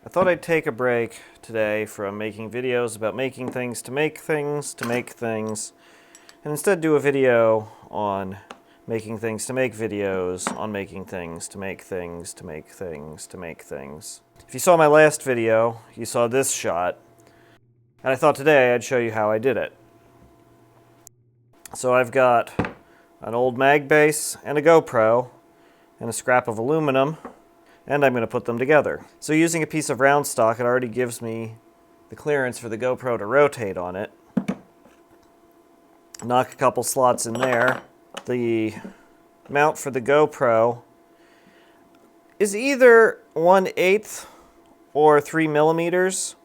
I thought I'd take a break today from making videos about making things to make things to make things, and instead do a video on making things to make videos on making things to make things to make things to make things. If you saw my last video, you saw this shot, and I thought today I'd show you how I did it. So I've got an old mag base and a GoPro and a scrap of aluminum, and I'm going to put them together. So using a piece of round stock, it already gives me the clearance for the GoPro to rotate on it. Knock a couple slots in there. The mount for the GoPro is either 1/8 or 3 millimeters,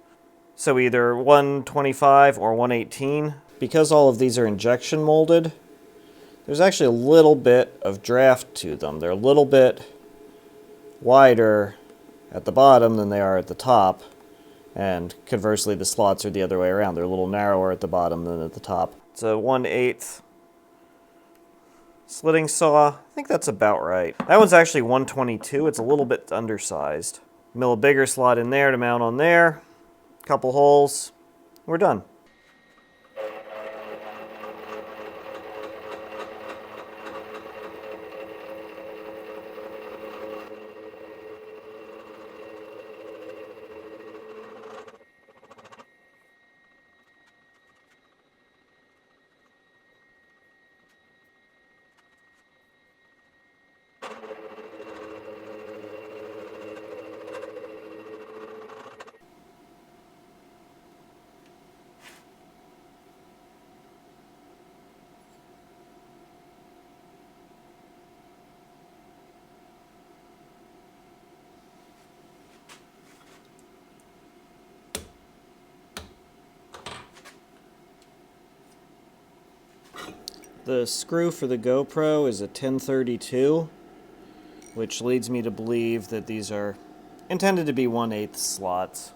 so either 125 or 118. Because all of these are injection molded, there's actually a little bit of draft to them. They're a little bit wider at the bottom than they are at the top, and conversely the slots are the other way around. They're a little narrower at the bottom than at the top. It's a 1/8 slitting saw. I think that's about right. That one's actually 122. It's a little bit undersized. Mill a bigger slot in there to mount on there. Couple holes. We're done. The screw for the GoPro is a 1032, which leads me to believe that these are intended to be 1/8 slots.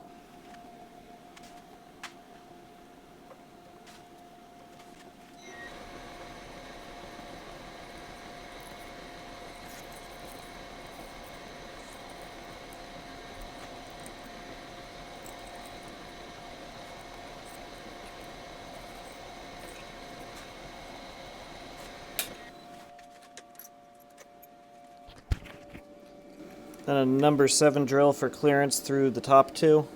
Then a number 7 drill for clearance through the top two.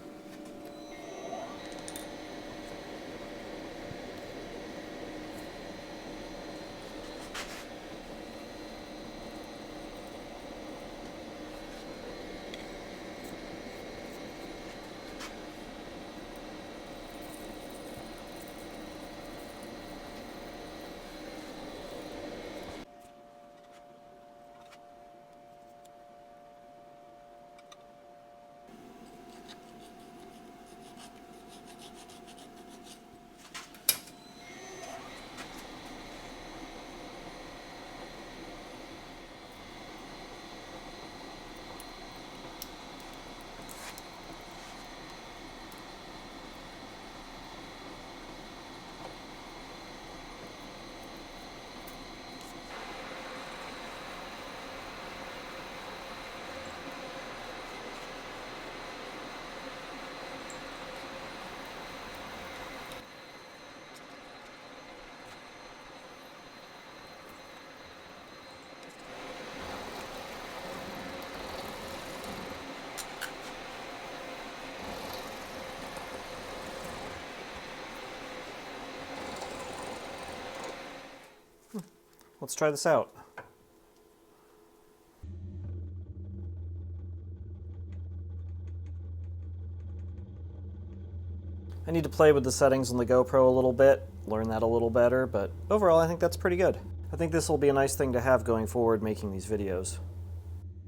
Let's try this out. I need to play with the settings on the GoPro a little bit, learn that a little better, but overall I think that's pretty good. I think this will be a nice thing to have going forward making these videos.